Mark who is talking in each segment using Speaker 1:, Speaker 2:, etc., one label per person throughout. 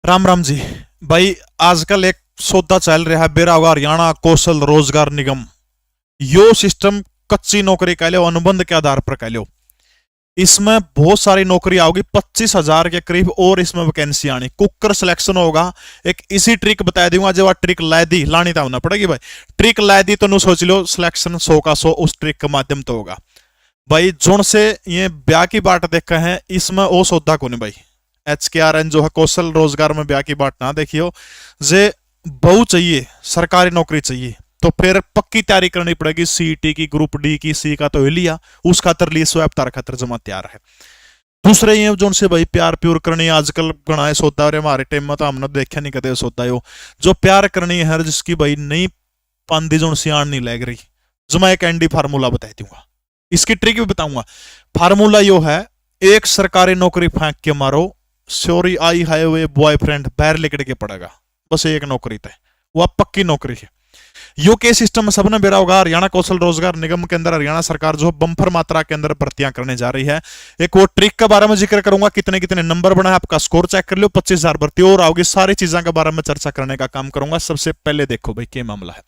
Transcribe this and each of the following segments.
Speaker 1: राम राम जी। भाई आजकल एक सौदा चल रहा है बेरा हुआ हरियाणा कौशल रोजगार निगम। यो सिस्टम कच्ची नौकरी कह लो, अनुबंध के आधार पर कह लो। इसमें बहुत सारी नौकरी आओगी, 25,000 के करीब और इसमें वैकेंसी आनी। कुकर सिलेक्शन होगा। एक इसी ट्रिक बता दूंगा, जब ट्रिक ला दी लानी तो होना पड़ेगी भाई। ट्रिक ला दी तो नु सोच लो सिलेक्शन 100 का 100 उस ट्रिक के माध्यम तो होगा भाई। जोन से ये ब्याह की बाट देखा है, इसमें वो सौदा को नहीं भाई। HKRN जो है कौशल रोजगार में ब्याह की बात ना देखियो। जे बहु चाहिए, सरकारी नौकरी चाहिए तो फिर पक्की तैयारी करनी पड़ेगी। सीईटी की, ग्रुप डी की, सी का तो लिया, उस खातर लिए स्वैप तार खातर जमा तैयार है। दूसरे ये जो से भाई प्यार प्यूर करनी आजकल गणाए सौदा, और हमारे टाइम में तो हमने देखा नहीं कदे सौदा यो जो प्यार करनी है जिसकी भाई नहीं पांदी जो सियाण नहीं लग रही। जो मैं एक एंडी फार्मूला बता दूंगा, इसकी ट्रिक भी बताऊंगा। फार्मूला यो है, एक सरकारी नौकरी फेंक के मारो, sorry I have a boyfriend बाहर लिकड़ के पड़ेगा। बस एक नौकरी तय, वह पक्की नौकरी है। यूके सिस्टम में सबने बेरा होगा। हरियाणा कौशल रोजगार निगम के अंदर हरियाणा सरकार जो बम्पर मात्रा के अंदर भर्तियां करने जा रही है। एक वो ट्रिक के बारे में जिक्र करूंगा, कितने कितने नंबर बना है, आपका स्कोर चेक कर लो। 25,000 भर्ती और आओगी, सारी चीजों के बारे में चर्चा करने का काम करूंगा। सबसे पहले देखो भाई क्या मामला है।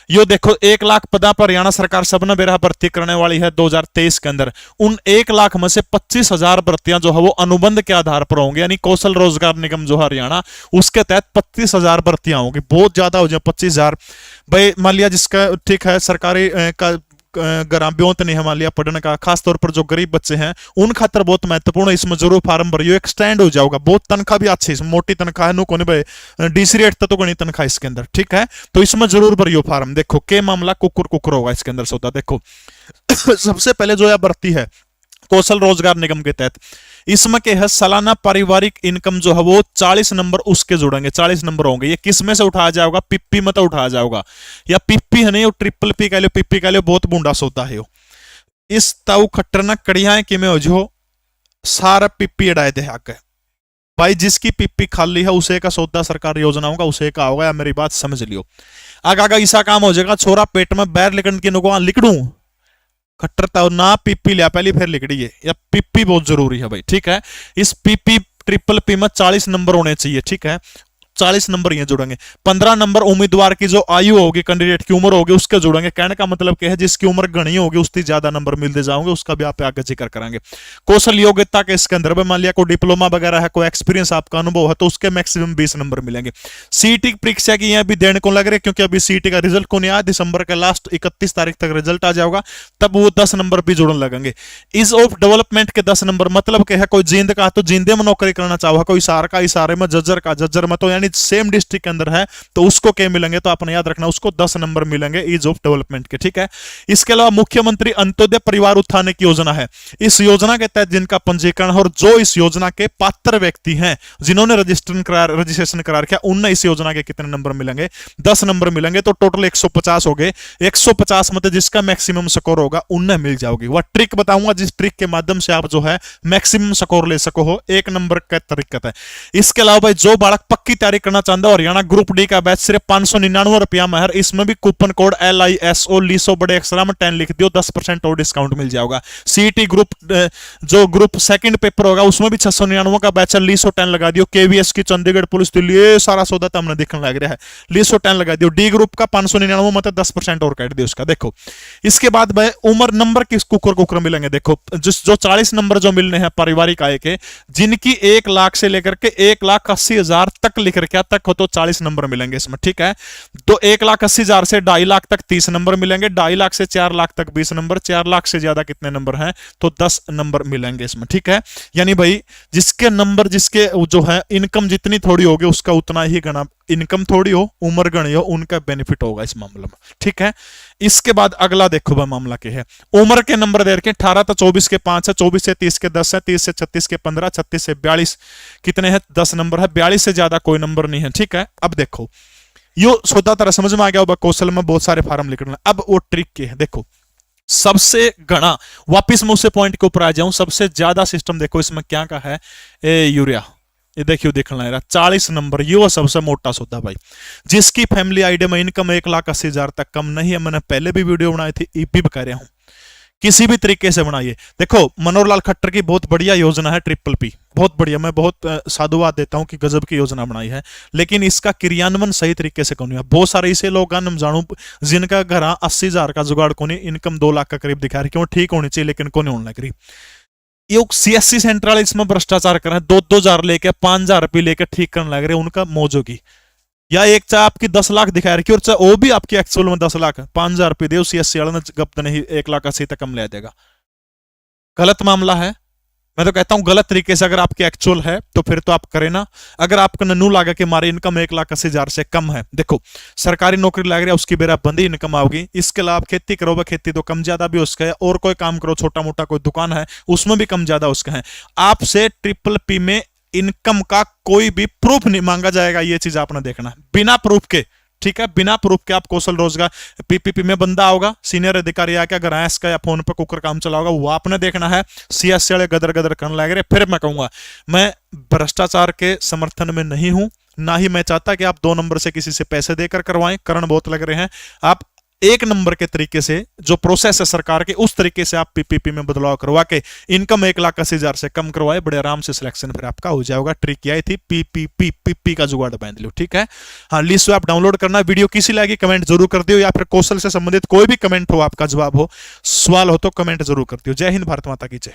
Speaker 1: यो देखो 1 लाख पदा पर हरियाणा सरकार सबने बेरा भर्ती करने वाली है 2023 के अंदर। उन 1 लाख में से 25,000 भर्तियां जो है वो अनुबंध के आधार पर होंगी, यानी कौशल रोजगार निगम जो हरियाणा उसके तहत 25,000 भर्तियां होंगी। बहुत ज्यादा हो जाए 25,000 भाई। मान लिया जिसका ठीक है सरकारी का ग्राम्यों नहीं है, मान लिया पढ़ने का, खासतौर पर जो गरीब बच्चे हैं उन खातर बहुत महत्वपूर्ण है। इसमें जरूर फार्म भरियो, एक्सटेंड हो जाओगा। बहुत तनख्वाह भी अच्छी, मोटी तनख्वाह है, नु कोनी भाई डीसी रेट तो कोनी तनख्वाह इसके अंदर, ठीक है। तो इसमें जरूर भरियो फार्म। देखो के मामला कुकुर कुकुर होगा इसके अंदर सौदा। देखो सबसे पहले जो है भर्ती है कौशल रोजगार निगम के तहत, इसमें के है सालाना पारिवारिक इनकम जो है वो 40 नंबर उसके जुड़ेंगे, 40 नंबर होंगे। ये किस में से उठाया जाएगा? पिप्पी में तो उठाया जाएगा, या पिप्पी है नहीं, वो ट्रिपल पी कह लो, पिप्पी कह लो, बहुत बूंदा सौदा है। इस ताऊ खट्टरना कड़िया कि में हो जो सारा पिप्पी अड़ाए दे आगे भाई। जिसकी पिप्पी खाली है उसे का सौदा सरकार योजनाओं का उसे का होगा, या मेरी बात समझ लियो। आगा आगा ऐसा काम हो जाएगा, छोरा पेट में बैर लिकड़ के नुको लिकड़ू खट्टरता ना पिप्पी लिया पहली फिर लिकड़ी है, या पिप्पी बहुत जरूरी है भाई, ठीक है। इस पिप्पी ट्रिपल पी में 40 नंबर होने चाहिए, ठीक है। 40 नंबर ये जुड़ेंगे। 15 नंबर उम्मीदवार की जो आयु होगी, कैंडिडेट की उम्र होगी, उसके जुड़ेंगे। कहने का मतलब क्या है, जिसकी उम्र घनी होगी उसकी ज्यादा नंबर मिलते जाओगे, उसका भी आप आगे जिक्र करेंगे। कौशल योग्यता के इसके अंदर मान लिया कोई डिप्लोमा वगैरह है, कोई एक्सपीरियंस आपका अनुभव है, तो उसके मैक्सिमम 20 नंबर मिलेंगे। सीटी परीक्षा की अभी देने को लग रहे, क्योंकि अभी सीटी का रिजल्ट को नहीं आया, दिसंबर के लास्ट 31 तारीख तक रिजल्ट आ जाएगा, तब वो 10 नंबर भी जुड़ने लगेंगे। इज ऑफ डेवलपमेंट के 10 नंबर मतलब क्या है, कोई जींद का तो जींदे में नौकरी करना चाहो, कोई इसार का इसारे में, जज्जर का जज्जर में, तो यानी सेम डिस्ट्रिक्ट के अंदर है तो उसको क्या मिलेंगे, तो आपने याद रखना उसको 10 नंबर मिलेंगे ईज ऑफ डेवलपमेंट के, ठीक है। इसके अलावा मुख्यमंत्री अंत्योदय परिवार उत्थान की योजना है। इस योजना के तहत जिनका पंजीकरण और जो इस योजना के पात्र व्यक्ति हैं, जिन्होंने रजिस्ट्रेशन करार किया, उनने इस योजना के कितने नंबर मिलेंगे? 10 नंबर मिलेंगे। तो टोटल 150 हो गए। 150 में जिसका मैक्सिमम स्कोर होगा उन्हें मिल जाओगी। वह ट्रिक बताऊंगा जिस ट्रिक के माध्यम से आप जो है मैक्सिमम स्कोर ले सको हो, 1 नंबर का तरीका है। इसके अलावा भाई जो बालक पक्की तैयारी करना चाहता है, हरियाणा ग्रुप डी का बैच सिर्फ 599 रुपया में है। इसमें भी कूपन कोड LISO लीसो बड़े अक्षर में 10 लिख दियो, 10% और डिस्काउंट मिल जाएगा। सीटी ग्रुप जो ग्रुप सेकंड पेपर होगा उसमें भी 699 का बैच है, लीसो 10 लगा दियो। KVS की चंडीगढ़ पुलिस दिल्ली, ये सारा सौदा तो हमने दिखने लग रहा है, लीसो 10 लगा दियो। डी ग्रुप का 599 मतलब 10% और काट दियो उसका। देखो इसके बाद भाई उम्र नंबर किस कुकर कुकर मिलेंगे। देखो जो 40 नंबर जो मिलने हैं पारिवारिक आय के, जिनकी 1 लाख से लेकर के 1,80,000 तक लिख रखा तक हो, तो 40 नंबर मिलेंगे इसमें, ठीक है। तो 1,80,000 से 2.5 लाख तक 30 नंबर मिलेंगे, 2.5 लाख से 4 लाख तक 20 नंबर, 4 लाख से ज्यादा कितने नंबर हैं, तो 10 नंबर मिलेंगे इसमें, ठीक है। यानी भाई जिसके नंबर, जिसके जो है इनकम जितनी थोड़ी होगी उसका उतना ही गणा, इनकम थोड़ी हो उम्र गणी हो उनका बेनिफिट होगा इस मामले में, ठीक है। इसके बाद अगला देखो भाई मामला क्या है। उम्र के नंबर दे रखे 18 तो 24 के 5 है, 24 से 30 के 10 है, 30 से 36 के 15, 36 से 42 कितने हैं, 10 नंबर है। 42 से ज्यादा कोई नंबर नहीं है, ठीक है। अब देखो यो सौदा तरह समझ में आ गया होगा। कौशल में बहुत सारे फार्म लिखना। अब वो ट्रिक के है, देखो सबसे घना, वापिस मैं उसे पॉइंट के ऊपर आ जाऊं, सबसे ज्यादा सिस्टम देखो इसमें क्या का है, यूरिया। ये देखियो दिखना है 40 नंबर, ये सबसे मोटा सौदा भाई। जिसकी फैमिली आईडी में इनकम 1,80,000 तक कम नहीं है, मैंने पहले भी वीडियो बनाई थी, भी बता रहा हूं किसी भी तरीके से बनाइए। देखो मनोहर लाल खट्टर की बहुत बढ़िया योजना है ट्रिपल पी, बहुत बढ़िया, मैं बहुत साधुवाद देता हूं कि गजब की योजना बनाई है, लेकिन इसका क्रियान्वयन सही तरीके से कौन है। बहुत सारे ऐसे लोग हम जानू जिनका घर 80,000 का जुगाड़ को नहीं, इनकम 2 लाख का करीब दिखा रही, क्यों ठीक होनी चाहिए लेकिन कौन होने लग रही। ये सीएससी सेंट्रल इसमें भ्रष्टाचार कर रहे हैं, 2,000 लेके 5,000 रुपये लेके ठीक करने लग रहे, उनका मौजों की। या एक चाहे आपकी 10 लाख दिखा रखी और चाहे वो भी आपकी एक्चुअल में 10 लाख, 5,000 रुपये दे सीएससी वाला ने गप नहीं 1,80,000 तक कम ले देगा। गलत मामला है। मैं तो कहता हूं गलत तरीके से अगर आपकी एक्चुअल है तो फिर तो आप करें ना। अगर आपको नन्नू लागा कि हमारी इनकम 1,80,000 से कम है, देखो सरकारी नौकरी लग रही है उसकी बेराबंदी इनकम आओगी, इसके अलावा खेती करोगे, खेती तो कम ज्यादा भी उसका है, और कोई काम करो छोटा मोटा कोई दुकान है उसमें भी कम ज्यादा उसका है। आपसे ट्रिपल पी में इनकम का कोई भी प्रूफ नहीं मांगा जाएगा, ये चीज आपने देखना, बिना प्रूफ के, ठीक है, बिना प्रूफ के आप कौशल रोजगार पीपीपी में बंदा होगा, सीनियर अधिकारी आके अगर ऐस का या फोन पे कुकर काम चला होगा, वो आपने देखना है। सीएससी वाले गदर गदर करने लग रहे, फिर मैं कहूंगा मैं भ्रष्टाचार के समर्थन में नहीं हूं, ना ही मैं चाहता कि आप 2 नंबर से किसी से पैसे देकर करवाएं, करण बहुत लग रहे हैं। आप 1 नंबर के तरीके से जो प्रोसेस है सरकार के, उस तरीके से आप पीपीपी में बदलाव करवा के इनकम 1,80,000 से कम करवाए, बड़े आराम से सिलेक्शन फिर आपका हो जाएगा। ट्रिक यही थी, पीपीपी का जुगाड़ बांध लो, ठीक है। हाँ, लिस्ट आप डाउनलोड करना। वीडियो किसी लगी कमेंट जरूर कर दियो, या फिर कौशल से संबंधित कोई भी कमेंट हो, आपका जवाब हो, सवाल हो तो कमेंट जरूर कर दियो। जय हिंद, भारत माता की जय।